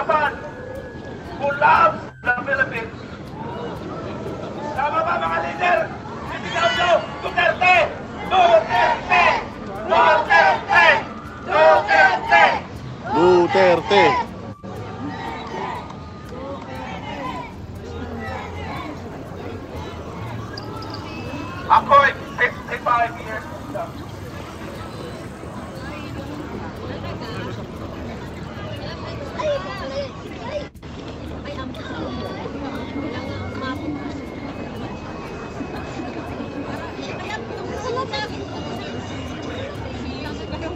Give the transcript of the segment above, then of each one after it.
paglaban who loves the Philippines. Tama ba mga leader? Sisigaw nyo, Duterte! Duterte! Duterte! Duterte! Duterte! Ako'y 55 years old.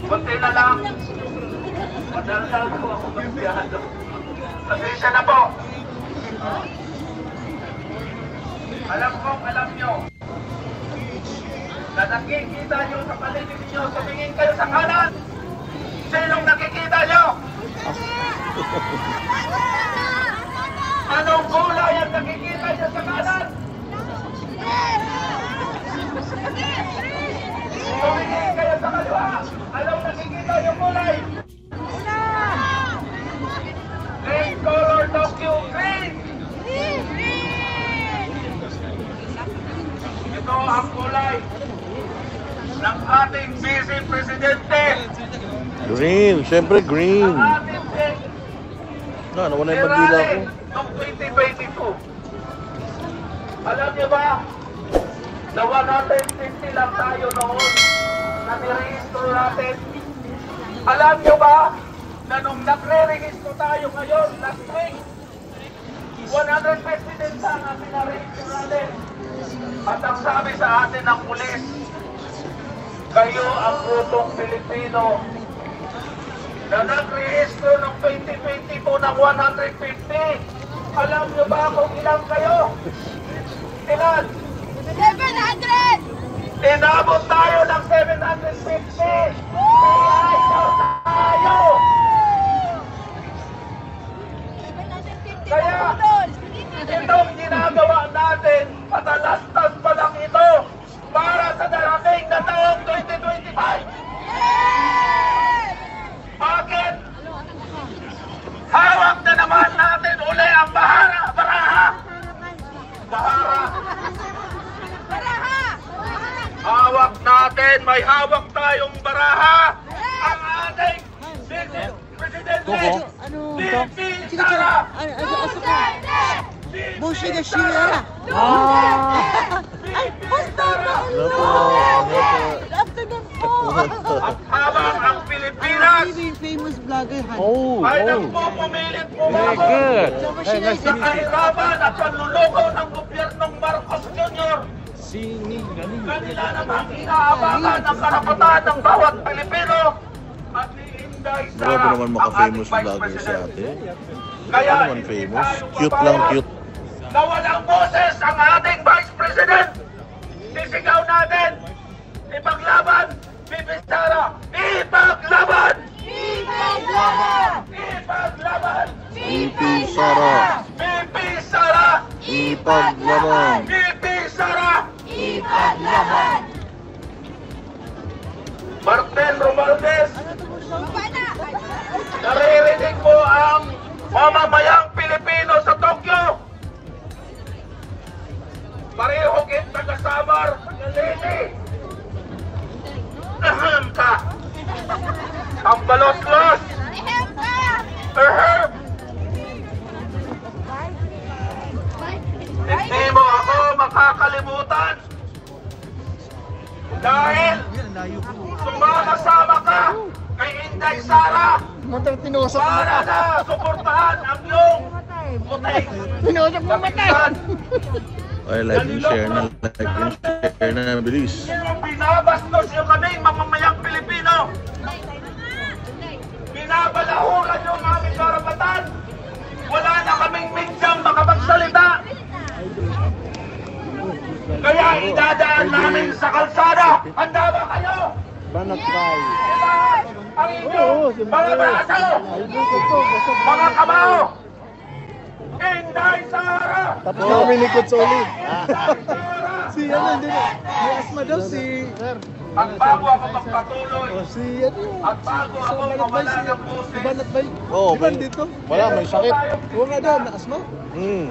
Kunti na lang. Madaldal ko ako magbiyado. Pasensya na po. Alam nyo. Na nakikita nyo sa paligid nyo, tumingin kayo sa kanan. Sinong nakikita nyo? Anong kulay ang nakikita nyo sa kanan? Tumingin kayo sa kaliwa. Anong nakikita nyo kulay? Green color Tokyo, green! Ito ang kulay ng ating Vice Presidente. Green, syempre green. Ang ating Nawala yung bandila ko. noong 2022. Alam niyo ba, na 150 lang tayo noon na nirehistro natin. Alam niyo ba, na nung nagre-rehistro tayo ngayon, last week, 150 din sana ang pinarehistro natin. At ang sabi sa atin ng pulis, kayo ang grupong Pilipino na nagrehistro ng 2022 ng 150. Alam niyo ba kung ilang kayo? Ilan? 700! Inabot tayo ng 750! Kaya tayo! Kaya, itong ginagawa natin, patalastas pa lang ito para sa darating na taong 2025. Bakit? Hawak na naman natin uli ang baraha. Hawak natin, may hawak tayong baraha. Ang ating Vice Presidente, VP Sara. Bushi na Shira. Ay, basta ba? Afternoon po. At habang ang Pilipinas Famous vlogger. ay nagpupumilit Very pumabot good. Hey, nice to sa meet you. kahirapan at panluloko ng gobyernong Marcos Jr. Kanila namang inaabangan ang karapatan ng bawat Pilipino at iinday sa Grabe naman maka-famous ang ating vlogger Vice si President. ate. Kaya Ano naman hindi famous? tayo Cute papayag lang, cute. na walang boses ang ating Vice President. Sisigaw natin, ipaglaban, VP Sara, ipaglaban! Ipaglaban! Ipaglaban! VP Sara. VP Sara! Ipaglaban. VP Sara! Ipaglaban! Martin Romualdez, naririnig mo ang mamamayang Pilipino sa Tokyo. Pareho kita kasamar, Lady. Ahem ka. Ang balos-los. Ahem. Hindi mo ako makakalimutan. Dahil sumakasama ka kay Inday Sara para na suportahan ang iyong puting. Tinusok mo matay! Ay, like and share na. Like and share na. Bilis. Binabastos yung kaming mamamayang Pilipino. Binabalahuran yung aming karapatan. Wala na kaming medyang makapagsalita. Kaya idadaan namin sa kalsada. Handa ba kayo? Banat tayo. Ang inyong mga braso, mga kamao. Inday Sara! Tapos na umilikot sa ulit. Inday Sara! Si ano, hindi na. May asma daw si... At bago ako magpatuloy, ano? at bago ako mawala ng pusin, Oo, Di ba dito? Wala, may sakit. Oo nga daw, naasma. Thank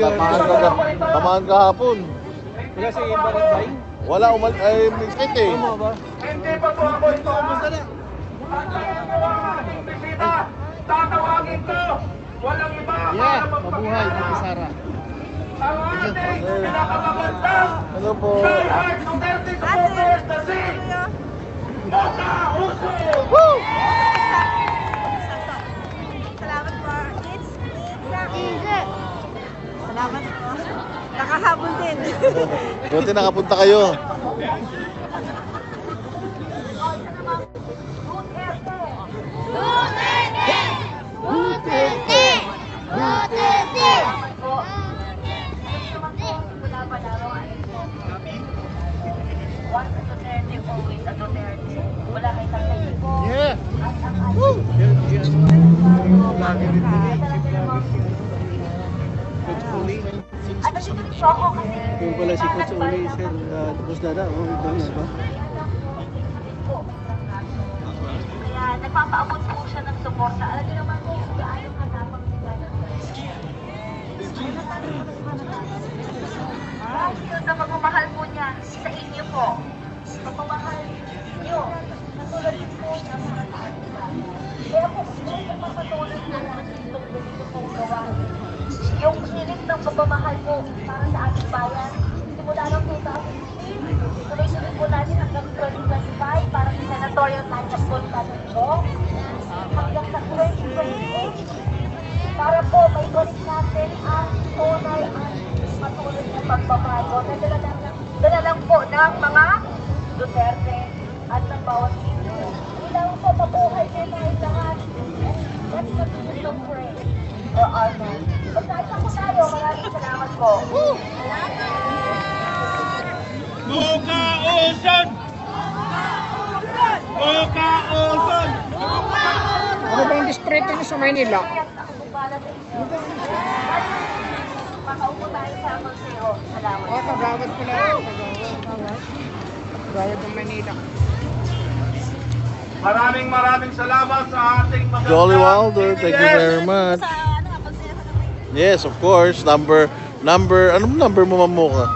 you. Tamaan kahapon. Wala si Barat Bay? Wala, ay, may sakit eh. Tama ba? hindi pa po ako ito. At ngayon po ang ating bisita, tatawagin ko, walang iba para Mabuhay, Tita Sara. ang ating pinakamagandang Ano po? diehard Duterte supporters na si Mocha Uso! Salamat po. Easy. Salamat po. Nakahabol din. Buti nakapunta kayo. Once a Duterte, always a Duterte. Wala kay Tatay Ibo. Yeah. Coach Uli. Ano si Choco kasi? Yung pala si Coach Uli, sir. Tapos dada. Oh, ito na ba? Kaya nagpapaabot po siya ng suporta. Alam niyo naman po, gaano katapang sila. Yun na pagmamahal po niya sa inyo po. Pagmamahal niyo. Katulad din po ng mga tao. Kaya po, yung pagpapatuloy na ng itong ganito pong gawa. Yung hilig ng pagmamahal po para sa ating bayan. Simula ng 2016, tuloy-tuloy po natin hanggang 2025 para sa senatorial lineup po ni Tatay Ibo. Hanggang sa 2028, para po may balik natin ang tunay at patuloy na pagbabago na dala lang po ng mga Duterte at ng bawat sino. Kailangan po mabuhay kayo tayong lahat. Let's continue to pray for our men. Magkaisa po tayo. Maraming salamat po. Mocha Uson! Mocha Uson! Ano bang distrito niyo sa Maynila? Makaupo tayo sa Museo. Salamat. Oh, kagawad pala yun. Kagawad ng Maynila. Maraming salamat sa ating mga Jolly Wilder, thank you very much. Yes, of course. Number, anong number mo, Mamuka?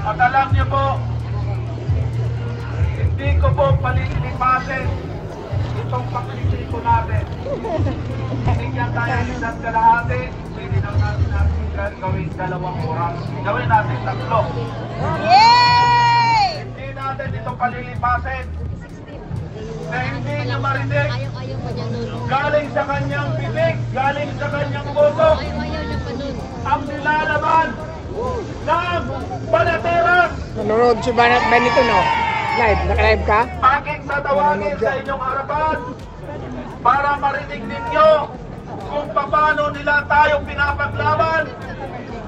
At alam niyo po, hindi ko po palilipasin itong pagkikiko natin. Bigyan tayo ng isang kalahati, pwede lang natin gawin 2 oras. Gawin natin 3. Hindi natin ito palilipasin. Na hindi niyo marinig. Galing sa kanyang bibig, galing sa kanyang boto. Ang nilalaman ng Banateras. Nanonood si Banat Benito, no? Live, naka-live ka? Aking tatawagin sa inyong harapan para marinig ninyo kung paano nila tayo pinapaglaban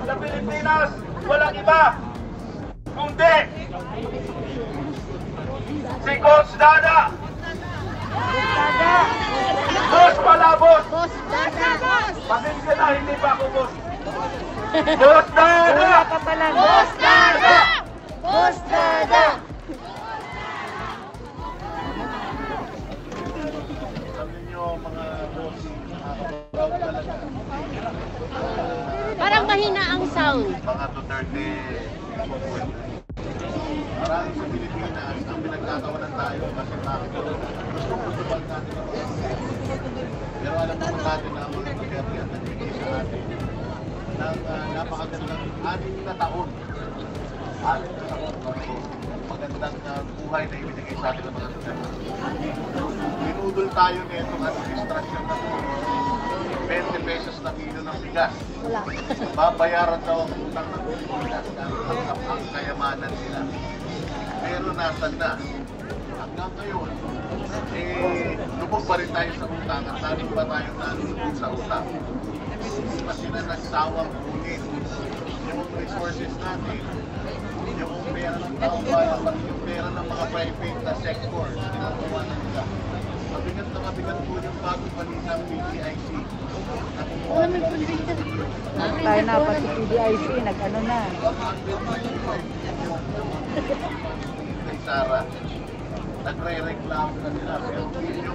sa Pilipinas. Walang iba kundi si Coach Dada. Boss pala, boss. Pasensya na, hindi pa ako boss. Boss Dada! Boss Dada! Boss Dada! Parang mahina ang sound. Mga Duterte. Marami sa Pilipinas ang pinagtatawanan tayo kasi bakit gusto bang natin ang pero alam naman natin na ang mga Duterte ang nagbigay sa atin ng napakagandang 6 na taon. 6 na taon. Magandang buhay na ibinigay sa atin ng mga Duterte. Binudol tayo nito at administrasyon na 20 pesos na kilo ng bigas. Babayaran daw ang utang ng Pilipinas ang kayamanan nila. Pero nasan na? Hanggang ngayon, lubog pa rin tayo sa utang at tanig pa tayo nalulubog sa utang. Hindi pa sila nagsawang kunin yung resources natin, yung pera ng taong bayan, pati yung pera ng mga private na sector, ginagawa na nila. Mabigat na mabigat po yung bagong balita ng PCIC. Tayo na, pati PDIC, nag-ano na. Kay Sara, nagre-reklamo na nila.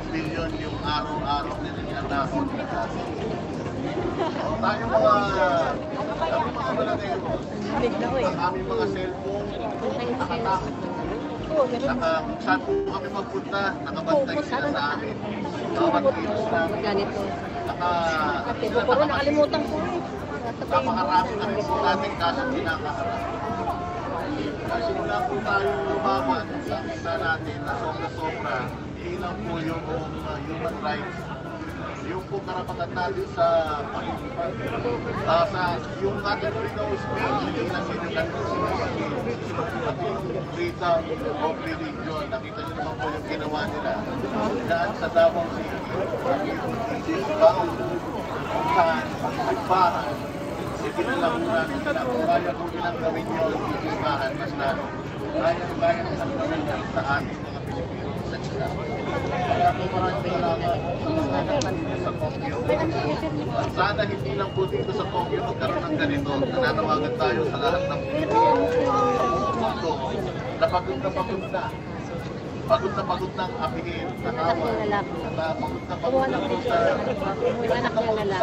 Bilyon yung araw-araw na nilalakot na natin. Tayo mga balatero, ang aming mga cellphone, nakatakot. Kung saan po kami magpunta, nakabantay sila sa amin. Bawat kilos namin. Nakalimutan ko eh. Napakarami na rin po natin kaso kinakaharap. Simula po tayo lumaban sa kita natin na sobra-sobra, ilang po yung human rights, yung po karapatan natin sa pag-iipan, sa yung ating freedom of speech, hindi na sinilang pati yung freedom of religion. Nakita nyo naman po yung ginawa nila. Daan sa Davao City, kung saan nagbahan, ipinalagunan nila. Kung kaya po nilang gawin yun, ipimahan mas lalo. Kaya nilang gawin yun sa ating mga Pilipino sa China. Kaya po maraming salamat sa Tokyo. Sana hindi lang po dito sa Tokyo magkaroon ng ganito. Nananawagan tayo sa lahat ng Pilipino. Mundo na pagod na. Pagod na pagod ng apihin, nakawa, pagod na pagod sa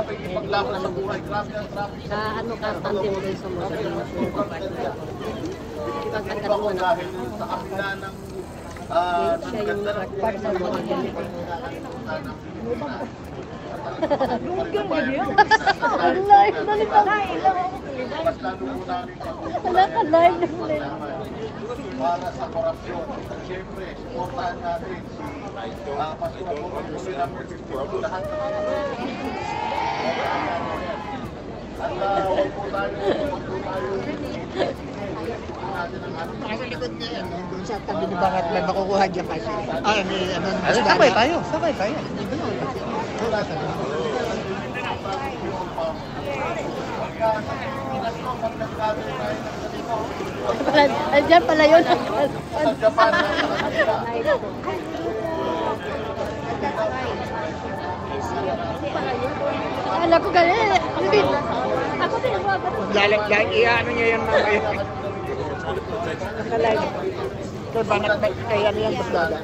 pagpaglaban sa buhay. Grabe ang traffic. Ano ka, tante mo rin sa mga dahil sa kapila ng ganda ng buhay sa mga para sa korupsyon. Siyempre, supportahan natin si Pastor Apollo silang lahat ng at huwag po tayo Nasa likod niya yan. Doon sa tabi ni Bakit may makukuha dyan kasi? Sabay tayo. Andiyan pala yun. sa Japan. Alam ko galing. Ako pinagbabat. Ano niya yan mamaya? Nakalive. Kaya banat kaya ano yan Busdada?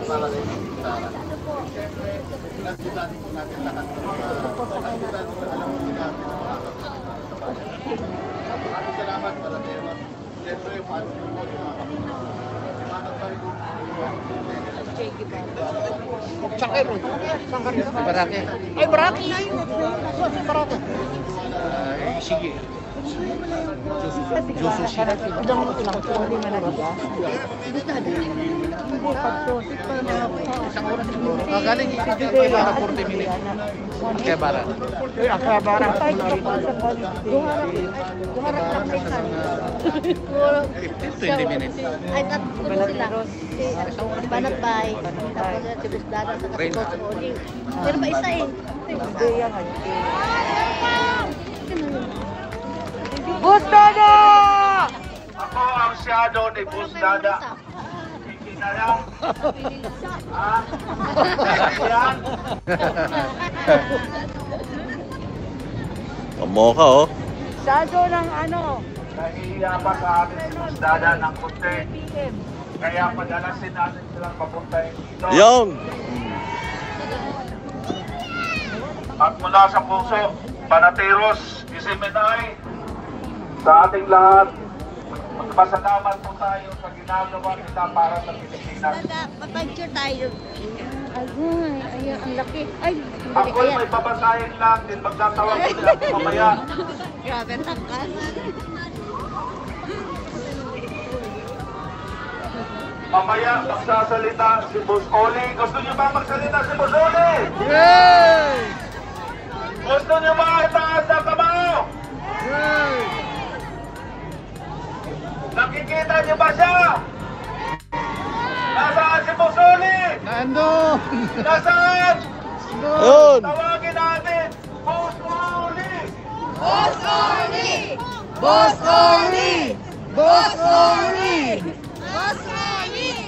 Salamat para sa siyempre yung paano mo Saan kayo? Saan ka rin? Baraki. Ay, Baraki! Baraki. Sige. Juso siya. Ilang minuto lang, hindi man nagda. Hindi, pagsusit pa na ako. Isang oras siguro. Galing kay Bara 40 minutes. Kay Bara. Kay Bara. Tayo ka pa sa quality. Guharap lang may kan. 20 minutes. Ay, tatlo sila. Si Banat Bay. Tapos si Busdada sa Kasigos Oli. Pero ba isa eh? Hindi yan. Busdada! Ako ang shadow ni Busdada. Hindi na lang. Ha? Yan. Kamoka, oh. Shadow ng ano? Nahihiya pa sa amin si Busdada ng kunti. Kaya padalasin natin silang papunta dito. Yung! At mula sa puso, Panateros, Isimenay, sa ating lahat, magpasalamat po tayo sa ginagawa nila para sa Pilipinas. Papicture tayo. Ayun, ang laki. Ay, Ako'y may babasahin lang, din magtatawag sila mamaya. grabe ang takas. Mamaya magsasalita si Boss Oli. Gusto niyo ba magsalita si Boss Oli? Yay! Gusto niyo ba itaas ang kamao? Nakikita niyo ba siya? Nasaan si Boss Oli? Nandun! Nasaan? Ayun! Tawagin natin, Boss Oli! Boss Oli! Boss Oli! Boss Oli! Boss Oli!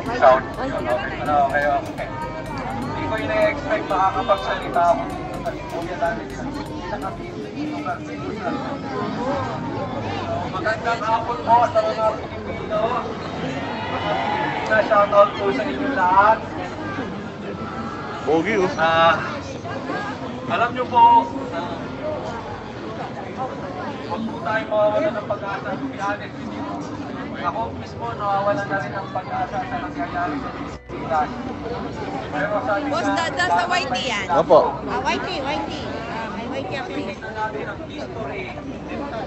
Sound. Okay. Hindi ko ina-expect makakapagsalita ako. Kasi kuya namin magandang hapon po sa mga Pilipino. Shoutout po sa inyo lahat. Pogi oh. Alam nyo po, huwag po tayong mawawala ng pag-asa. To be honest, ako mismo nawawala na rin ng pag-asa sa nangyayari sa Pilipinas. Pero sabi Boss Dada sa YT yan. Opo. YT. May YT ako eh. tingnan natin ang history.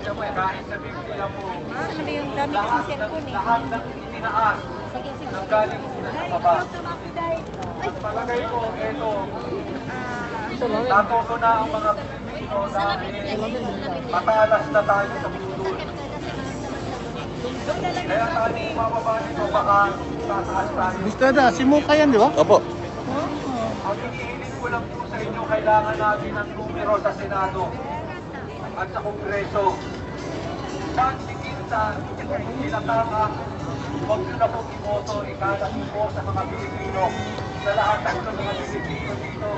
Kahit sa Biblia po, Ano yung dami kong cellphone eh. lahat ng itinaas ng galing sila sa baba. Palagay ko, ito, natuto na ang mga Pilipino dahil matalas na tayo sa mundo. Kaya tayo mababa nito, baka tataas tayo. Boss Dada, si Muka yan, di ba? Opo. Ang hinihiling ko lang po sa inyo, kailangan natin ng numero sa Senado at sa Kongreso. Pagtingin sa ilatanga, huwag nyo na pong imoto, ikalat po sa mga Pilipino, sa lahat ng mga Pilipino dito.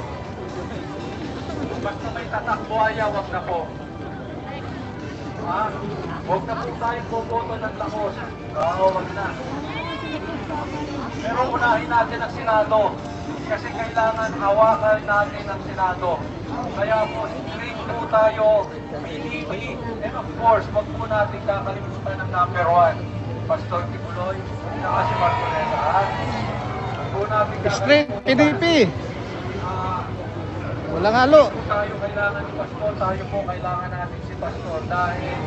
Basta may tatakbuhaya, huwag na po. Huwag na po tayong boboto ng lakos. Huwag na. Pero unahin natin ang Senado kasi kailangan hawakan natin ang Senado. Kaya po, straight po tayo, pinili. And of course, wag po natin kakalimutan ng number 1, Pastor Tibuloy, saka si Marcoleta. Wag po natin Straight, kakalimutan. PDP. Walang halo. Tayo kailangan ni Pastor, tayo po kailangan natin si Pastor dahil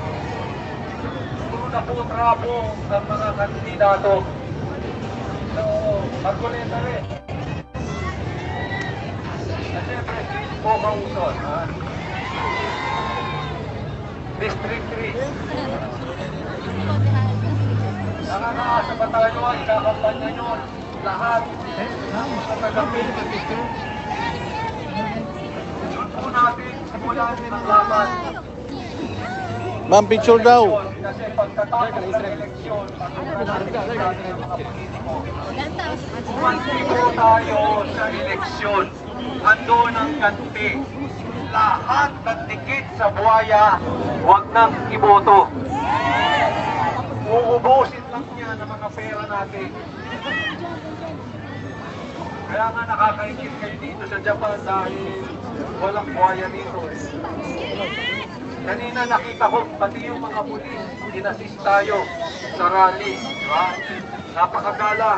puro na po trapo ang mga kandidato. So, Marcoleta rin. At siyempre, po mausod. District 3. Nakakaasa ba tayo ang ikakampanya nyo? Lahat. Sa taga-Pilipino. Doon po natin simulan ng laban. Ma'am, picture daw. Kasi pagkatapos ng eleksyon, pagkatapos natin ang mga politiko. Kumanti po tayo sa eleksyon. Ando ng ganti. Lahat ng tikit sa buhaya, huwag nang iboto. Uubusin lang niya ng mga pera natin. Kaya nga nakakaingit kayo dito sa Japan dahil walang buhaya dito eh. Kanina nakita ko, pati yung mga pulis, inassist tayo sa rally. Di ba? Napakagala.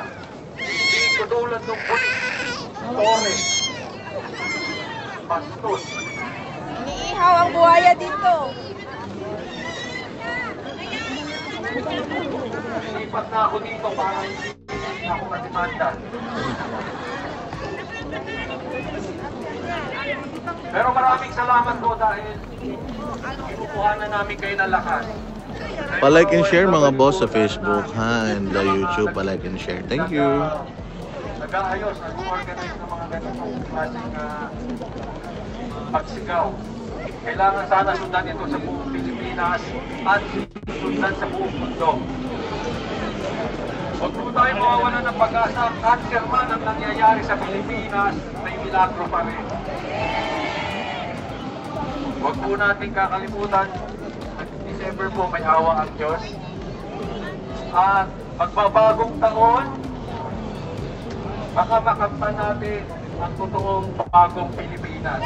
Hindi katulad ng pulis. Torres. Bastos. Iniihaw ang buhaya dito. Lipat na ako dito para hindi na ako matimanda. Pero maraming salamat po dahil inukuhanan namin kayo ng lakas. Pa-like and share mga boss sa Facebook ha, and the YouTube. Pa-like and share. Thank you. Nag-aayos, nag-organize ng mga ganitong klaseng pagsigaw. Kailangan sana sundan ito sa buong Pilipinas at sundan sa buong mundo. Huwag po tayo mawawala ng pag-asa. Cancer man ang nangyayari sa Pilipinas, may milagro pa rin. Huwag po natin kakalimutan, December po may awa ang Diyos. At magbabagong taon, baka makamtan natin ang totoong bagong Pilipinas.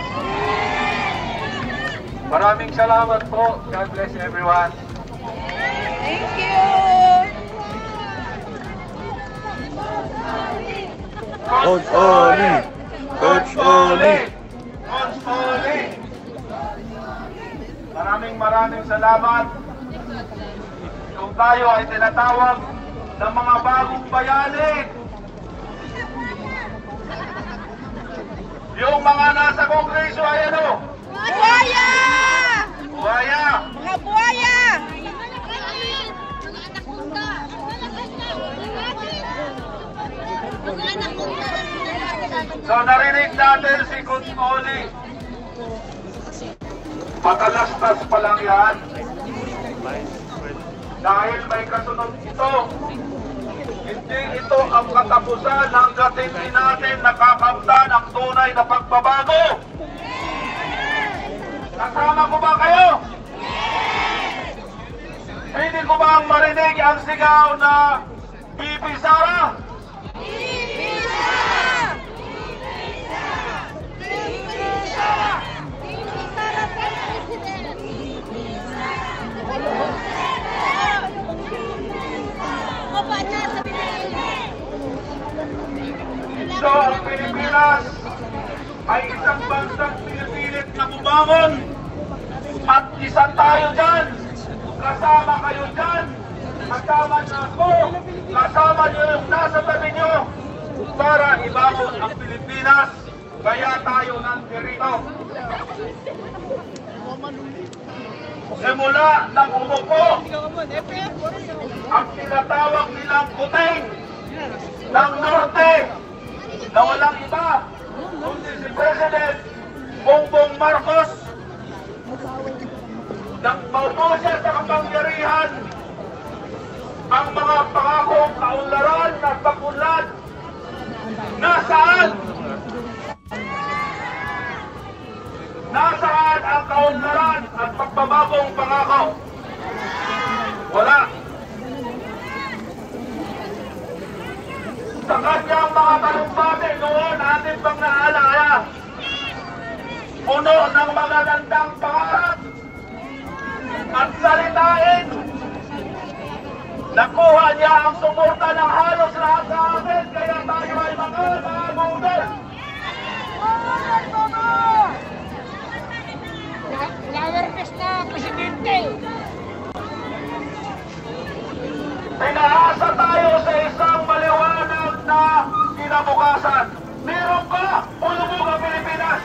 Maraming salamat po. God bless everyone. Thank you. Coach Oli! Coach Oli! Coach Oli! Maraming salamat. Kung tayo ay tinatawag ng mga bagong bayani, yung mga nasa Kongreso ay ano? Buhaya! Buhaya! Mga buhaya! So narinig natin si Coach Oli. Patalastas pa lang yan. Dahil may kasunod ito. Hindi ito ang katapusan hanggat hindi natin nakakamtan ang tunay na pagbabago. Kasama ko ba kayo? Hindi ko ba marinig ang sigaw na BP Sara? So, ang Pilipinas ay isang bansang pinipilit na bumangon at isa tayo dyan. Kasama kayo dyan. Kasama na ako. Kasama nyo yung nasa tabi nyo para ibangon ang Pilipinas. Kaya tayo nandirito. Simula nang umupo ang tinatawag nilang kuting ng Norte na walang iba kundi si President Bongbong Marcos. Nang maupo siya sa kapangyarihan, ang mga pangakong kaunlaran at pagpunlad nasaan? Nasaan ang kaunlaran at pagbabagong pangako? Wala. Sa kanyang mga talumpati noon, atin bang naalala? Puno ng magagandang pangarap at salitain. Nakuha niya ang suporta ng halos lahat sa atin, kaya tayo ay mga budol. Nawerpes na presidente. Pinaasa tayo sa isang maliwanag na kinabukasan. Meron ba ulubog ang Pilipinas?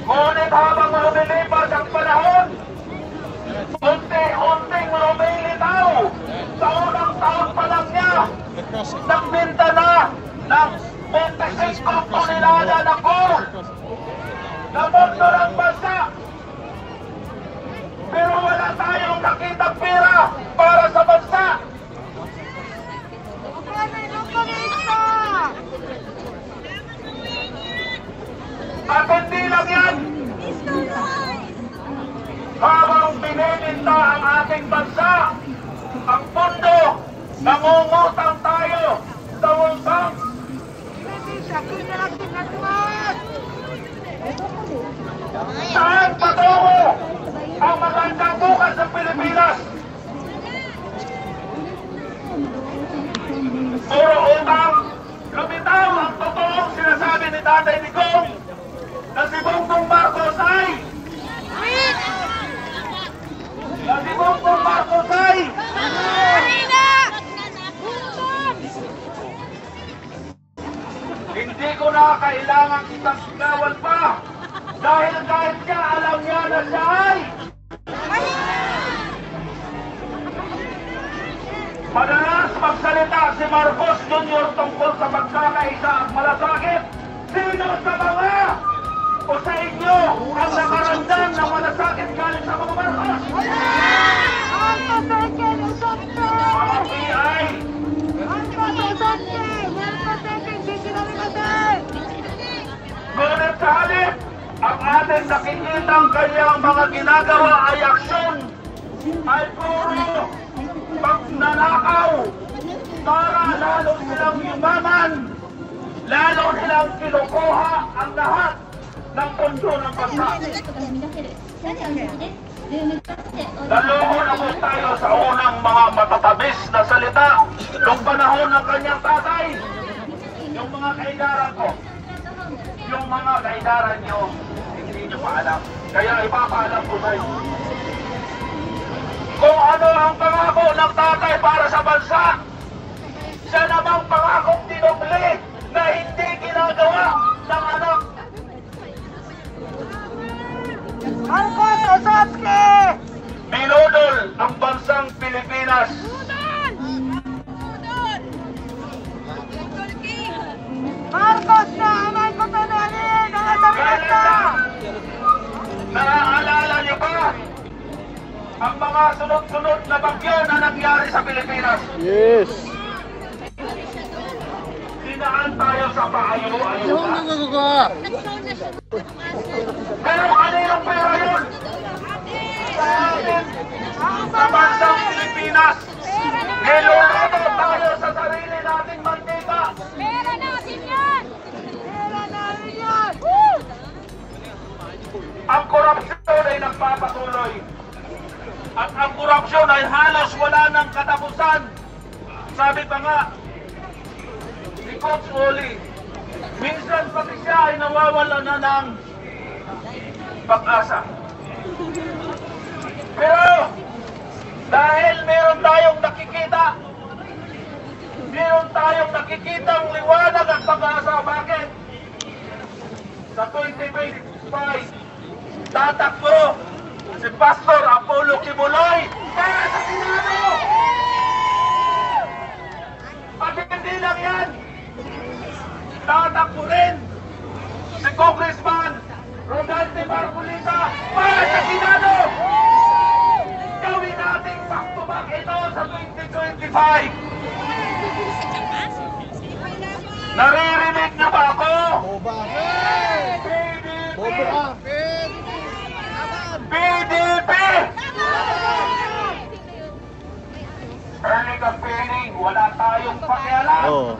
Ngunit habang lumilipas ang panahon, unti-unting lumilitaw. Sa unang taon pa lang niya, nagbinta na ng 25 tonelada ng gold na mundo ng bansa. Pero wala tayong nakitang pera para sa bansa. At hindi lang yan. Habang binibinta ang ating bansa, ang mundo, nangungutang tayo sa World Bank. Saan patungo ang magandang bukas ng Pilipinas? Puro utang, lumitaw ang totoong sinasabi ni Tatay Digong na si Bongbong Marcos ay hindi ko na kailangan kitang sigawan pa dahil kahit siya alam niya na siya ay madalas magsalita si Marcos Jr. tungkol sa pagkakaisa at malasakit. Sino sa mga o sa inyo ang nakaramdam ng malasakit galing sa mga Marcos? Mga PI! Ngunit sa halip, ang ating nakikitang kanyang mga ginagawa ay aksyon, ay puro pagnanakaw para lalo silang yumaman, lalo nilang kinukuha ang lahat ng pondo ng bansa. Naloko na po tayo sa unang mga matatabis na salita noong panahon ng kanyang tatay. Yung mga kaidaran ko, yung mga kaidaran nyo, hindi nyo pa alam. Kaya ipapaalam ko sa inyo. Kung ano ang pangako ng tatay para sa bansa, siya namang pangakong dinubli na hindi ginagawa ng anak. Marcos Osaski! Binudol ang bansang Pilipinas. Marcos na amay ko tananin! Mga sabita! Naaalala niyo ba ang mga sunod-sunod na bagyo na nangyari sa Pilipinas. Yes. Dinaan tayo sa paayo-ayuda. Pero kaninong pera yun? Sa atin, sa bansang Pilipinas. Niluluto tayo sa sarili nating mantika. Pera natin yan! Pera natin yan! Woo! Ang korupsyon ay nagpapatuloy. At ang korupsyon ay halos wala ng katapusan. Sabi pa nga, ni Coach Oli, minsan pati siya ay nawawala na ng pag-asa. Pero, dahil meron tayong nakikitang liwanag at pag-asa. Bakit? Sa 2025, tatakbo si Pastor Apollo Kibuloy para sa Senado! At hindi lang yan, tatakbo rin si Congressman Rodante Marcolita para sa Senado! Gawin nating back-to-back ito sa 2025! Naririnig na ba ako? PDP! Early campaigning, wala tayong pakialam. Oo.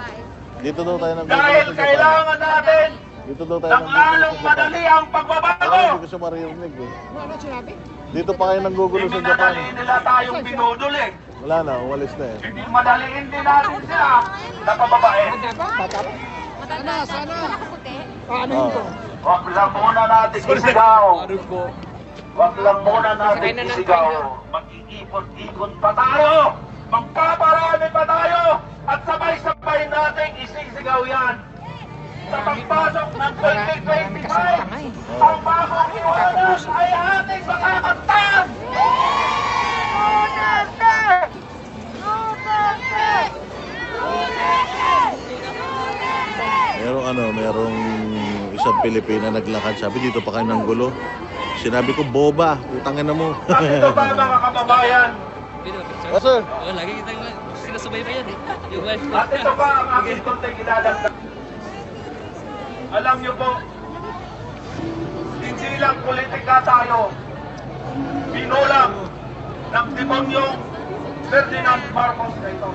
Dito daw tayo Dahil kailangan natin Dito daw tayo ng lalong madali ang pagbabago. Hindi ko siya maririnig eh. Dito pa kayo nanggugulo sa Japan. Madali nila tayong binudol eh. Wala na, umalis na eh. Hindi madaliin din natin sila na pababae. Oo. Wag lang muna natin isigaw. Wag lang muna natin isigaw. Mag-iikot-ikot pa tayo. Magpaparami pa tayo. At sabay-sabay natin isisigaw yan. Sa pagpasok ng 2025, ang bagong iwanan ay ating makakantan! Merong isang Pilipina naglakad. Sabi, dito pa kayo ng gulo. Sinabi ko, boba, utangin na mo. At ito ba mga kababayan? Oh, sir. Lagi kita sinasubaybayan eh. Yung wife ko. At ito ba ang aking konting idadagdag? Alam niyo po, hindi lang politika tayo. Binulang ng demonyong Ferdinand Marcos na ito.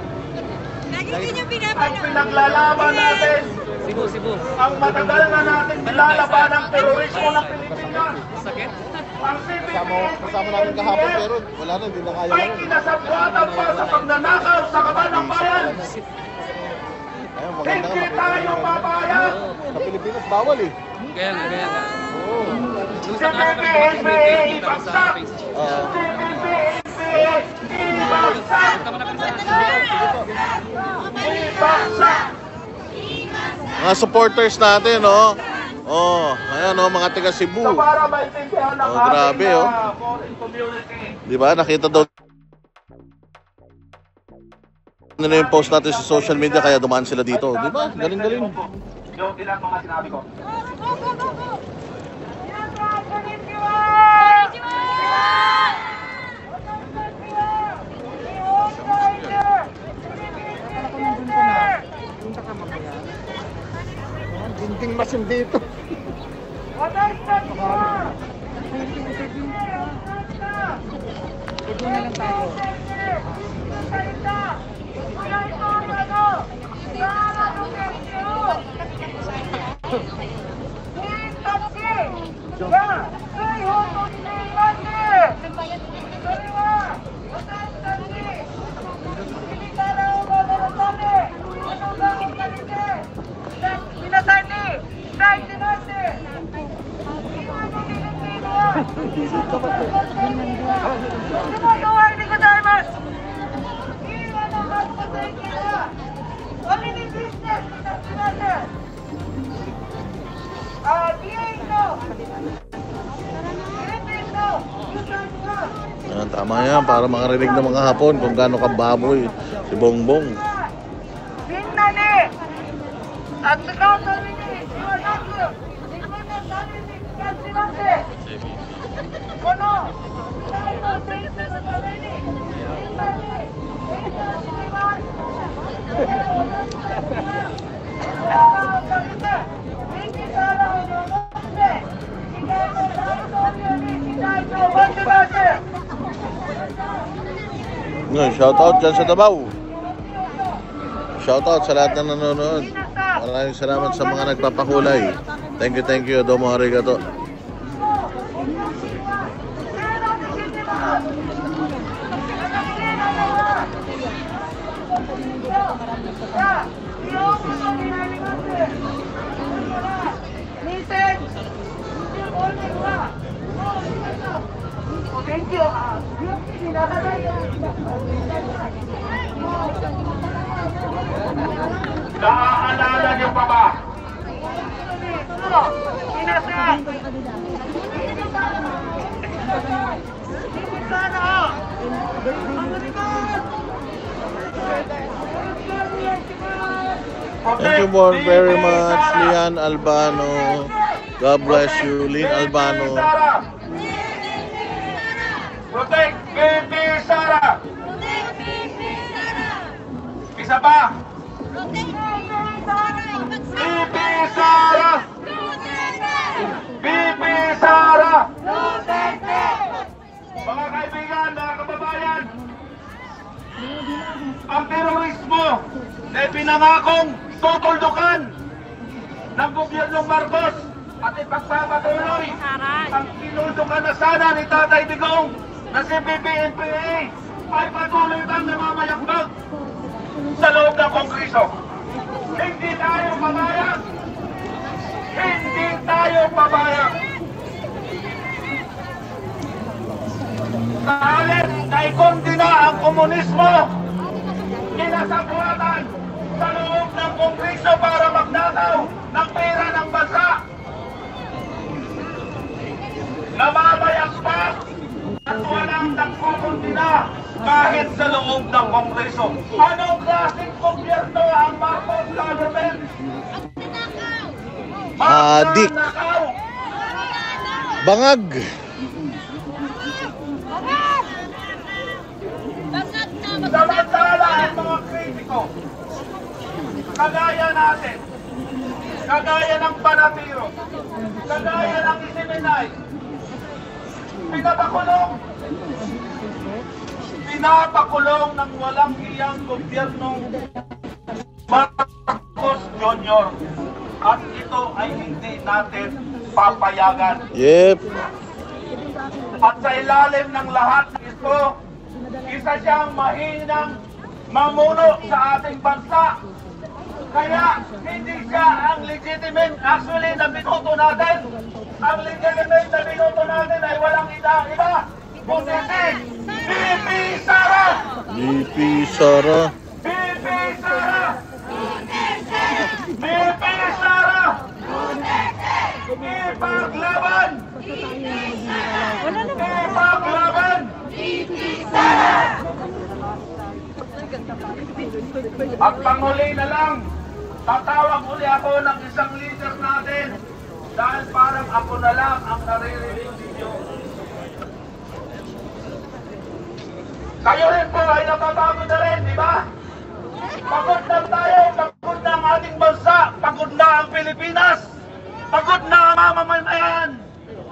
Ang pinaglalaban natin, Cebu. ang matagal na natin nilalaban ng terorismo ng Pilipinas. Sakit? Ang Kasama namin kahapon pero wala na, hindi na kaya ay kinasabwatan pa sa pagnanakaw sa kaban ng bayan. Ayun, maganda Hindi nga. tayo papayag. Sa Pilipinas, bawal eh. Kaya nga. Oo. Nung Si sa PPNPA ibagsak! Oo. Si PPNPA ibagsak! Ibagsak! Mga supporters natin, oh. Oh, ayan oh, mga taga Cebu. So para maintindihan ng Oh, grabe, ating oh. foreign community. Di ba? Nakita daw na yung post natin sa social media kaya dumaan sila dito. Di ba? Galing-galing. Yung ilang mga sinabi ko. Dinding masin dito. Ito na lang tayo. Ayan, tama yan para makarinig ng mga Hapon kung gaano kababoy si Bongbong. No, shoutout dyan sa Davao. Shoutout sa lahat na nanonood. Maraming salamat sa mga nagpapakulay. Thank you, domo arigato. Thank you. Naaalala niyo pa ba? Thank you very much, Lian Albano. God bless you, Lin Albano. Protect Baby Sara. Isa pa. Baby Sara. Baby Sara. Mga kaibigan, mga kababayan, ang terorismo na pinangakong tutuldukan ng gobyernong Marcos at ipagpapatuloy ang tinuldukan na sana ni Tatay Digong na si BBNPA ay patuloy kang namamayakbag sa loob ng Kongreso. Hindi tayo pabayag! Hindi tayo pabayag! Sa halip na ikondina ang komunismo, kinasabuatan sa loob ng Kongreso para magnakaw ng pera ng bansa. Namamayakbag at walang nagkukundina kahit sa loob ng Kongreso. Anong klaseng gobyerno ang Marcos government? Adik. Magnanakaw! Bangag. Samantala ang mga kritiko, kagaya natin, kagaya ng Panatiro, kagaya ng Isiminay, pinapakulong ng walang iyang gobyernong Marcos Jr. At ito ay hindi natin papayagan. Yep. At sa ilalim ng lahat ng ito, isa siyang mahinang mamuno sa ating bansa. Kaya hindi siya ang legitimate actually na binoto natin. Ang legitimate na binoto natin ay walang iba, kundi si BP Sara! BP Sara. BP Sara! BP Sara! Ipaglaban! Ipaglaban! At panghuli na lang, tatawag uli ako ng isang leader natin dahil parang ako na lang ang naririnig ninyo. Kayo rin po ay napapagod na rin, di ba? Pagod na tayo, pagod na ang ating bansa, pagod na ang Pilipinas, pagod na ang mamamayan.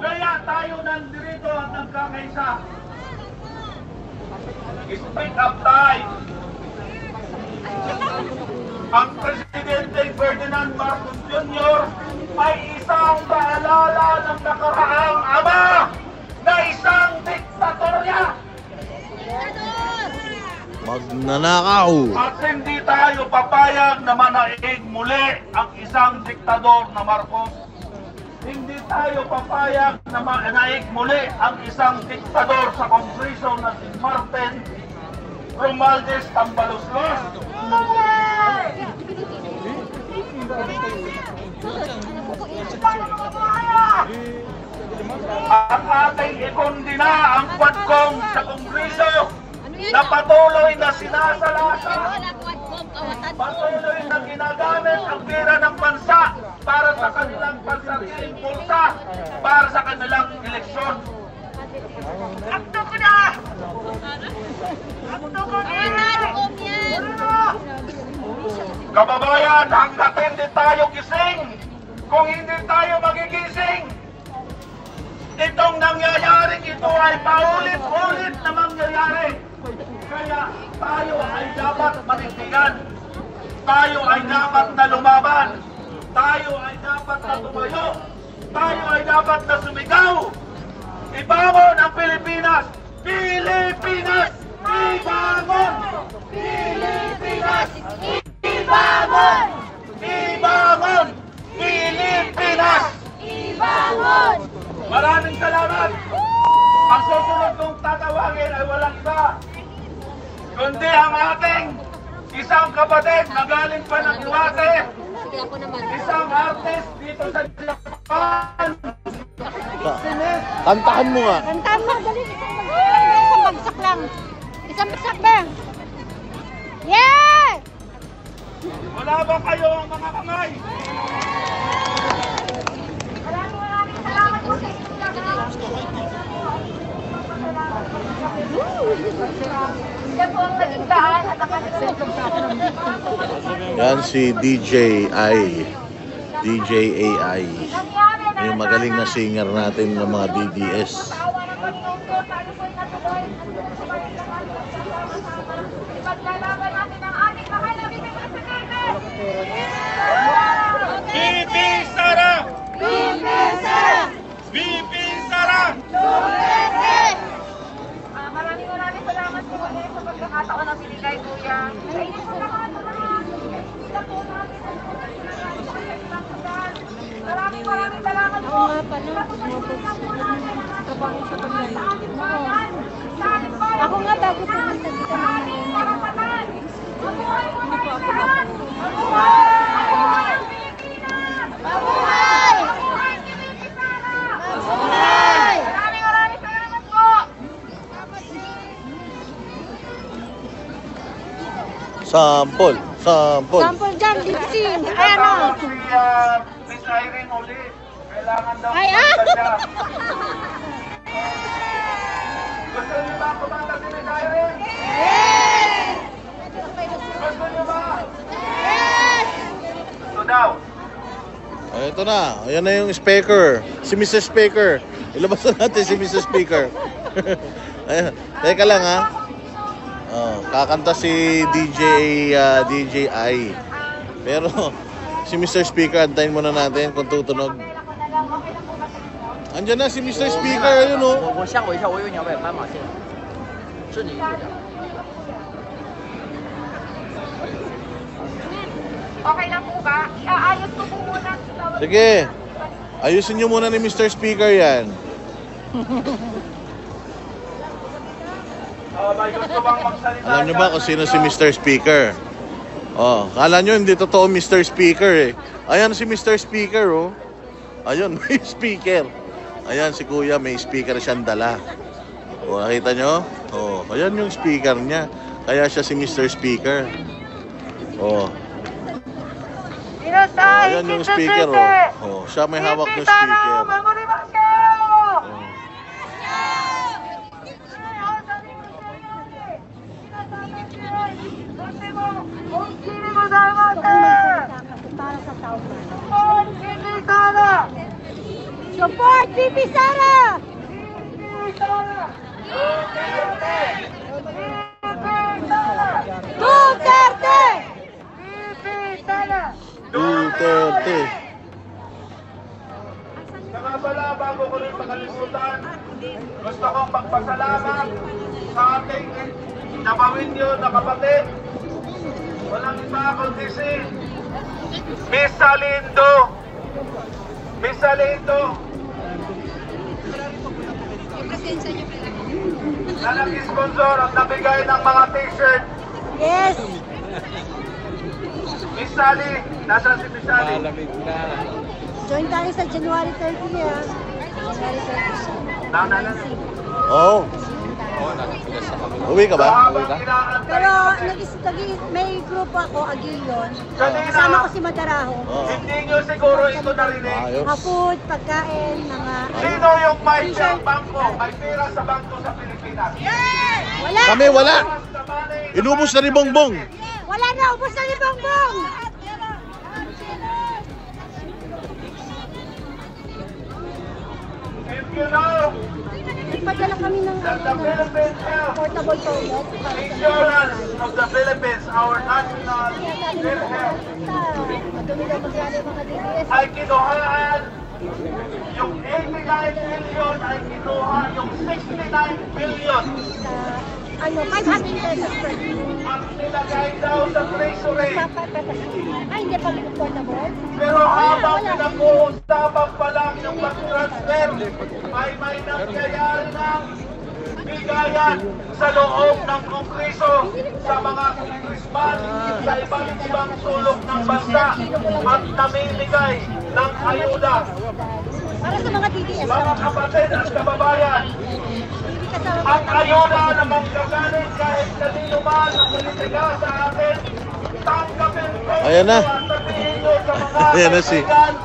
Kaya tayo nandito at nagkakaisa. Speak up tayo. Ang Presidente Ferdinand Marcos Jr. ay isang paalala ng nakaraang ama na isang diktatorya. Magnanakaw. At hindi tayo papayag na manaig muli ang isang diktador na Marcos. Hindi tayo papayag na manaig muli ang isang diktador sa Kongreso na si Martin Romualdez Tambaloslos. At ating ikondina ang Quadcom sa Kongreso na patuloy na sinasalasa, patuloy na ginagamit ang pera ng bansa para sa kanilang pansariling pulsa, para sa kanilang eleksyon. Akto ko na! Akto ko na! Kababayan, hanggat hindi tayo gising, kung hindi tayo magigising, itong nangyayaring ito ay paulit-ulit na mangyayari. Kaya tayo ay dapat manindigan. Tayo ay dapat na lumaban. Tayo ay dapat na tumayo. Tayo ay dapat na sumigaw. Ibangon ang Pilipinas! Pilipinas! Ibangon! Pilipinas! Ibangon! Ibangon! Pilipinas! Ibangon! Maraming salamat! Ang susunod kong tatawagin ay walang iba, kundi ang ating isang kapatid na galing pa ng Iwate, isang artist dito sa Japan. Kantahan mo nga. Kantahan mo, dali. Isang bagsak lang. Isang bagsak ba? Yeah! Wala ba kayo ang mga kamay? Maraming salamat po sa inyo lahat. Yan po ang naging daan at ang kanilang Yan si DJI. DJI. Yung magaling na singer natin ng mga DDS. Awa ng Panginoon ko, tayo po'y natuloy. Ipaglalaban natin ang ating mahal na bibigyan. BP Sara! BP Sara! BP Sara! Maraming salamat po ulit sa pagkakataon na binigay, Kuya. Sa inyo po lahat. Kita po namin sa maraming salamat po. Ako nga bago pumunta dito. Mabuhay po tayo lahat! Mabuhay ang Pilipinas! Mabuhay! Mabuhay si BP Sara! Mabuhay! Maraming salamat po! Sample. Sample. Sample dyan, lip sync. Ay, ano? Si Miss Irene uli. Kailangan daw Ay, kumanta siya. Gusto niyo ba kumanta si Miss Irene? Yes! Gusto niyo ba? Yes! Ito daw. Ay, ito na. Ayan na yung speaker. Si Mrs. Speaker. Ilabas na natin si Mrs. Speaker. Ayan. Teka lang ha. Oh, kakanta si DJI. Pero si Mr. Speaker, antayin muna natin kung tutunog. Andiyan na si Mr. Speaker, ayun oh.我吓我一跳，我以为你要被斑马线。是你一个人。 Okay lang po ba? Iaayos ko po muna. Sige. Ayusin nyo muna ni Mr. Speaker yan. May gusto bang magsalita? Alam nyo ba kung sino si Mr. Speaker? Oh, kala nyo hindi totoo Mr. Speaker eh. Ayan si Mr. Speaker oh. Ayun, may speaker. Ayan si Kuya, may speaker siyang dala. Oh, nakita nyo? Oh, ayan yung speaker niya. Kaya siya si Mr. Speaker. Oh. Ayan yung speaker oh. Oh, siya may hawak ng speaker. Para sa tao. Support BP Sara! Duterte! Duterte. Saka pala, bago ko rin makalimutan, gusto kong magpasalamat sa ating napawin nyo na kapatid. Walang iba kundi si Miss Salindo. Miss Salindo. Na nag-sponsor at nabigay ng mga t-shirt. Yes! Miss Sally, nasaan si Miss Sally? Join tayo sa January 30 ah. January 30. Na. Oh. Uwi ka ba? Habang inaantay Pero natin. may grupo ako, Aguilon. Kanina, Kasama ko si Madaraho. Oh. hindi nyo siguro ito narinig. Ayos. Food, pagkain, mga... Sino yung may bangko, may pera sa bangko sa Pilipinas? Wala! Kami wala. Inubos na ni Bongbong. Wala na! Ubus na ni Bongbong! If you know Nagpadala kami ng that the Philippines have portable toilet. insurance of the Philippines, our national PhilHealth, Madumi daw magkano yung mga DDS. ay kinuhaan yung 89 billion ay kinuha yung 69 billion Ano, 500 pesos per ang nilagay daw sa treasury. Ay, hindi pa portable? Pero habang pinag-uusapan pa lang yung pag-transfer, ay may nangyayari ng bigayan sa loob ng Kongreso sa mga kongresman sa iba't ibang sulok ng bansa at namimigay ng ayuda. Para sa mga DDS. Mga kapatid at kababayan, ang ayuda na manggagaling kahit kanino man ang politika sa atin, tanggapin ko Ayan na. at sabihin nyo sa mga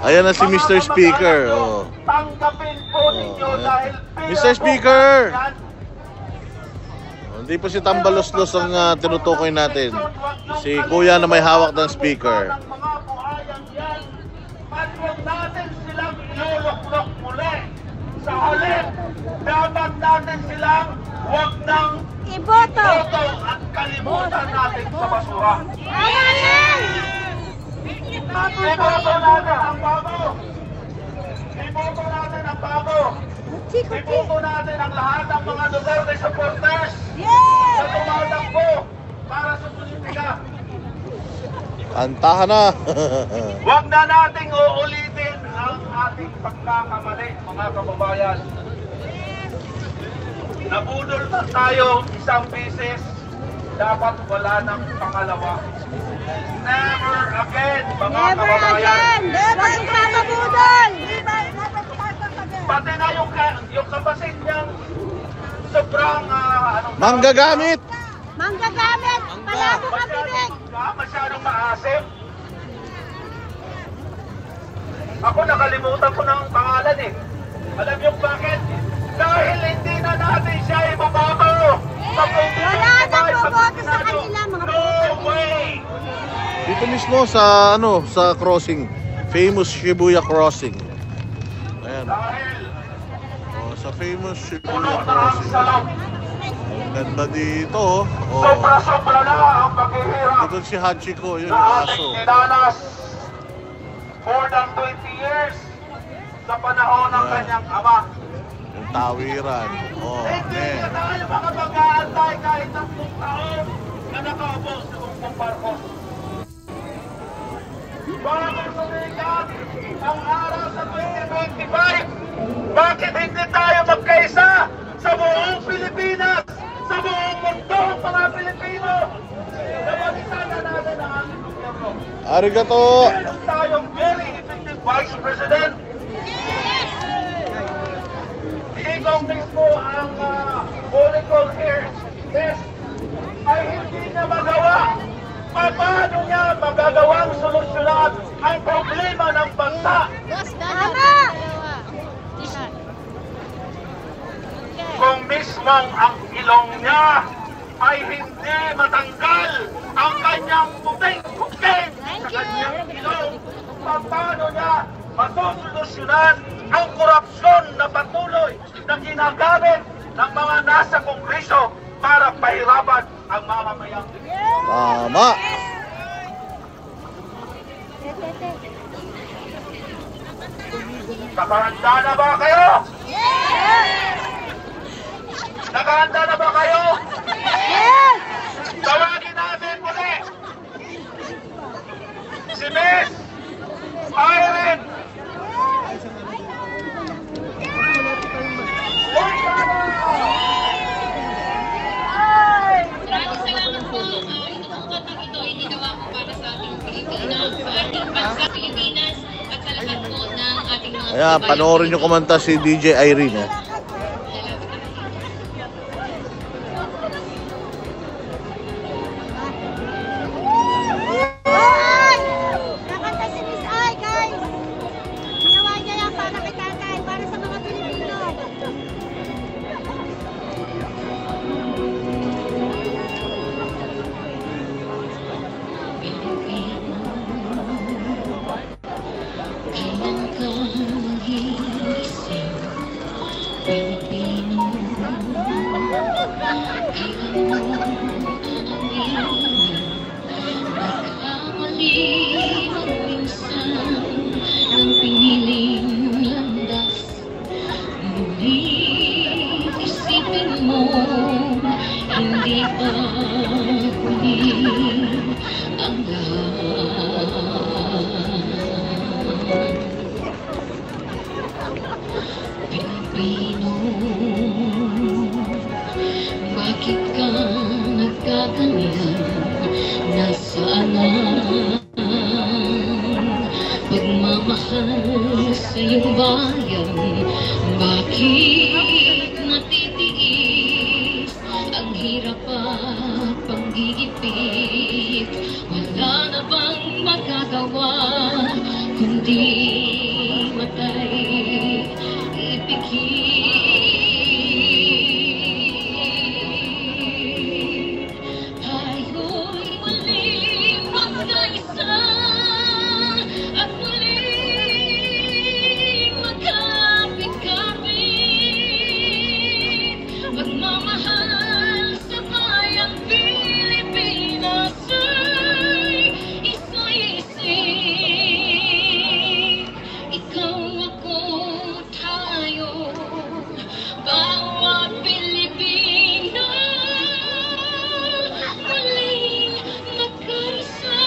Ayan na si mga Mr. Speaker. kamag-anak nyo, Oh. tanggapin po ninyo dahil Mr. Speaker! Hindi po si Tambaloslos ang tinutukoy natin. Si Kuya na may hawak ng speaker. Mga buhayan yan, at huwag natin silang iluluklok muli. Sa halip, dapat natin silang huwag nang Iboto! iboto at kalimutan natin sa basura. Iboto natin ang bago. Iboto natin ang bago. Iboto natin ang lahat ng mga Duterte supporters na tumatakbo para sa politika. Kantahan na. Huwag na nating uulitin ang ating pagkakamali, mga kababayan. Nabudol na tayo isang beses, dapat wala ng pangalawa. Never again, mga kababayan. Never again! Mabudol! Pati na yung kapasit niyang sobrang Manggagamit! Manggagamit! Palado ka, bibig! masyadong maasim. Ako nakalimutan ko ng pangalan eh. Alam niyo bakit? Dahil hindi na natin siya ibabato. Wala nang boboto sa kanila, mga No way! Dito mismo sa sa crossing. Famous Shibuya Crossing. Ayan. Dahil Oh, sa famous Shibuya puno na ang Crossing. salong. Ganda dito. Oh. Sobra-sobra na ang paghihirap Dito si Hachiko, yun yung na aso. ating dinanas more than 20 years sa panahon ng kanyang ama. Yung tawiran. Oh, Hindi man. na tayo makapag-aantay kahit 10 taon na nakaupo si Bongbong Marcos. Bago sumikat ang araw sa 2025, bakit hindi tayo magkaisa sa buong Pilipinas, sa buong mundo, mga Pilipino? Napag-isa na natin ang ating gobyerno. Arigato! Meron tayong very effective Vice President. Ikaw mismo ang political test ay hindi niya magawa. Paano niya magagawang solusyonan ang problema ng bansa? Kung mismong ang ilong niya ay hindi matanggal ang kanyang puting-puting sa kanyang ilong, paano niya masusolusyonan ang korupsyon na patuloy na ginagamit ng mga nasa Kongreso para pahirapan ang mamamayan? Tama! Nakahanda na ba kayo? Nakahanda na ba kayo? Yes! Tawagin natin muli si Miss Irene Maraming salamat po. Ito pong kantang ito ay ginawa ko para sa ating Pilipinas, sa ating bansa Pilipinas, at sa lahat po ng ating mga Ayan, panoorin nyo kumanta si DJ Irene. Ay! Nakanta si Miss Ay, guys! Ginawa niya yan para kay tatay, para sa mga Pilipino. nasaan ang pagmamahal sa iyong bayan? Bakit natitiis ang hirap at panggigipit? Wala na bang magagawa kundi matay ipikit? Tayo'y muling magkaisa at muling magkapit-kapit. Pagmamahal sa bayang Pilipinas ay isa-isip. Ikaw, ako, tayo, bawat Pilipino muling magkaisa.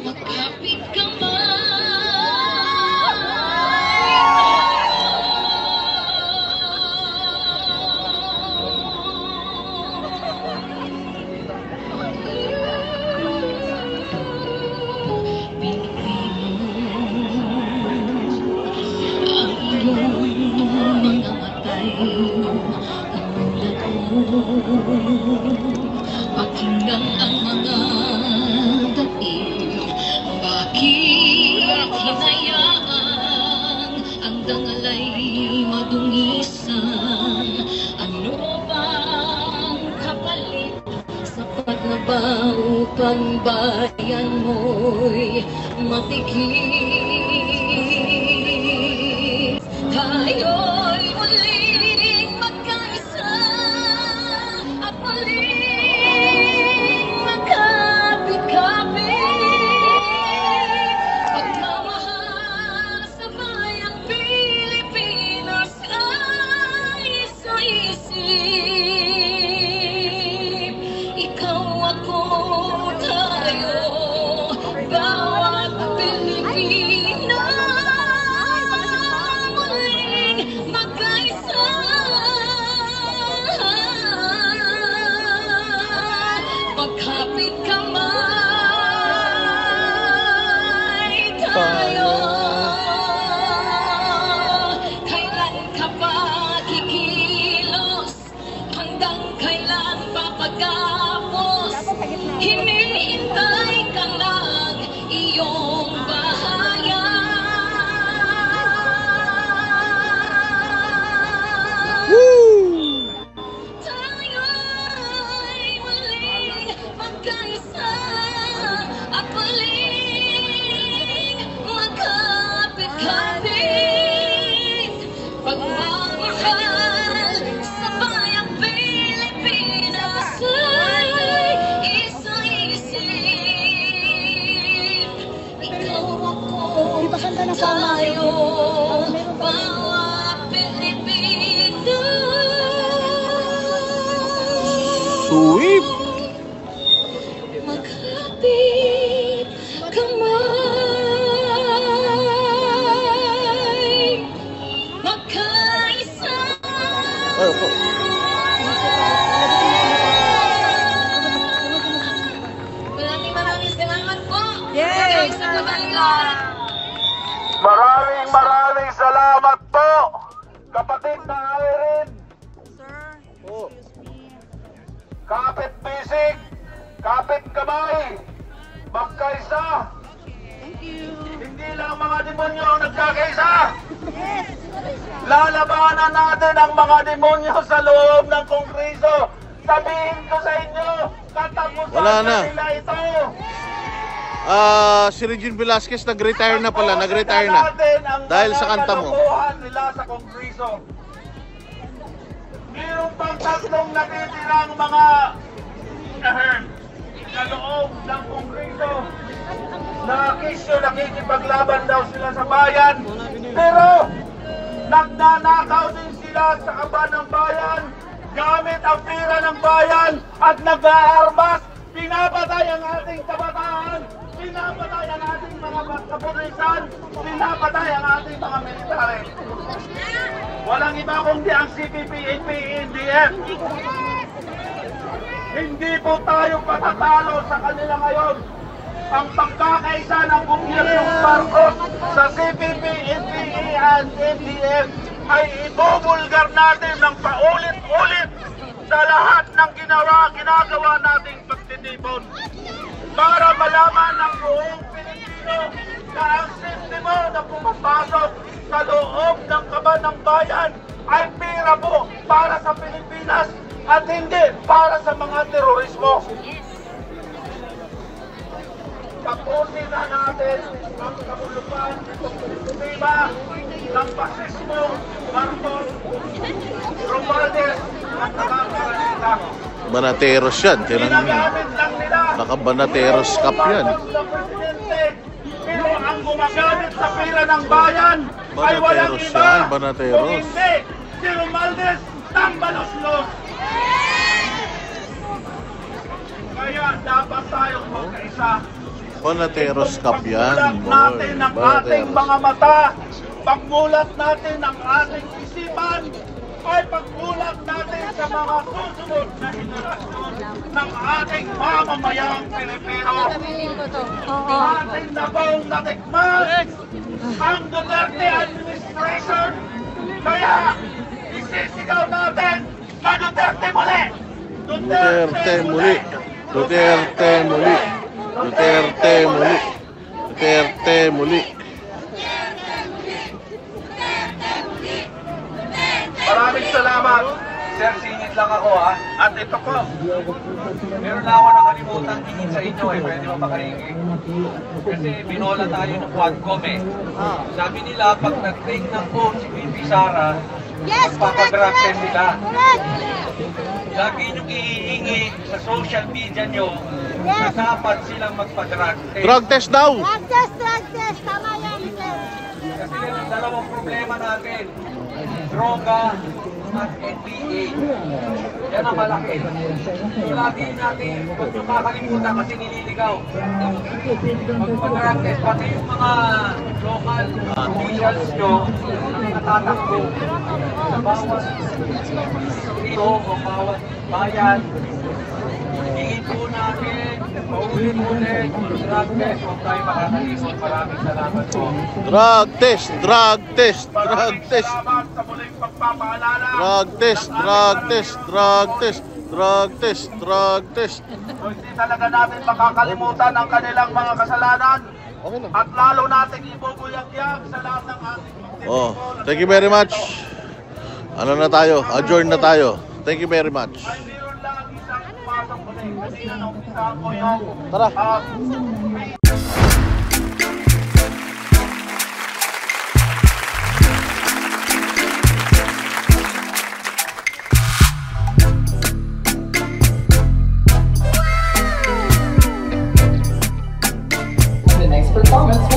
Magkapit kamay ang iyong mga matay, inulat mo. Pakinggan ang mga daig. Bakit hinayaan ang dangalay madungisan? Ano bang kapalit? Sapat na ba upang bayan mo'y matigil? Tayo'y muling magkaisa at muling magkapit-kapit. Pagmamahal sa bayang Pilipinas ay isa-isip. Ikaw, ako, tayo, bawat Pilipino muling magkaisa. Magkapit kamay tayo. Kailan ka ba kikilos? Hanggang kailan papagapos? Hinihintay ka ng iyong bahayan. Tayo'y muling magkaisa at muling magkapit-kapit. Pagmamahal sa bayang Pilipinas ay isa-isip. Ikaw, ako, tayo, bawat Pilipino. Sweep! Magkapit kamay, magkaisa. Ay, opo. Maraming salamat po. Magkaisa po tayo. Maraming salamat po, kapatid na Irene. Oh. Kapit bisig, kapit kamay, magkaisa. Hindi lang mga demonyo ang nagkakaisa. Lalabanan natin ang mga demonyo sa loob ng Kongreso. Sabihin ko sa inyo, katapusan Wala na. nila ito. Si Regine Velasquez nag-retire na pala, nag-retire na. Dahil sa kanta mo. Kalokohan nila sa Kongreso. Mayroon pang tatlong natitirang mga sa loob ng Kongreso na kisyo nakikipaglaban daw sila sa bayan. Pero nagnanakaw din sila sa kaban ng bayan, gamit ang pera ng bayan at nag-aarmas. Pinapatay ang ating kabataan, pinapatay ang ating mga kapulisan, pinapatay ang ating mga military. Walang iba kundi ang CPP-NP, NDF. Hindi po tayo patatalo sa kanila ngayon. Ang pagkakaisa ng gobyernong Marcos sa CPP, NPA at NDF ay ibubulgar natin ng paulit-ulit sa lahat ng ginagawa nating pagtitipon. Para malaman ng buong Pilipino na ang sistema na pumapasok sa loob ng kaban ng bayan ay pera po para sa Pilipinas at hindi para sa mga terorismo. Tapusin na natin ang kabulukan nitong sistema ng pasismo, Marcos, Romualdez at nakakaranita. Banateros yan. Ginagamit lang nila Naka-Banateros Cup yan. Pero ang gumagamit sa pera ng bayan ay walang Banateros iba yan, Banateros. kung hindi si Romualdez Tambaloslos. Kaya dapat tayong magkaisa. Banateros Cup yan. Pagmulat natin ang ating mga mata, pagmulat natin ang ating isipan, ay pagmulat natin sa mga susunod na henerasyon ng ating mamamayang Pilipino. Ating na bang natikman ang Duterte administration? Kaya isisigaw natin na Duterte muli! Duterte muli. Duterte muli. Duterte muli. Duterte muli. Maraming salamat. Sir, singit lang ako ha. At ito po, meron na ako nakalimutan tingin sa inyo eh. Pwede mo pakiringin. Kasi binola tayo ng Quadcom eh. Sabi nila, pag nag-take ng phone si Bibi Sara, magpapadrag test sila. Lagi nyo ihihingi sa social media nyo na dapat silang magpa-drug test. Drug test daw. Drug test. Tama yan, sir. Kasi yan ang dalawang problema natin. Droga at NPA. Yan ang malaki. So lagi natin, huwag nyo kakalimutan kasi nililigaw. Magpa-drug test, pati yung mga local officials nyo na natatakbo sa bawat rio o bawat bayan. Hingin po natin, paulit-ulit, drug test, huwag tayo makakalimot. Maraming salamat po. Drug test. Drug test. Drug Maraming test. salamat sa muling pagpapaalala. Drug test. Drug test. Drug test. Drug test. Drug test. So, hindi talaga natin makakalimutan ang kanilang mga kasalanan. Okay lang. At lalo natin ibubuyag-yag sa lahat ng ating pagtitipon. Oh, thank you very much. Ano na tayo? Adjourn na tayo. Thank you very much. Ay meron lang isang pasok ulit. Kasi nanumpisahan ko yung Tara. The next performance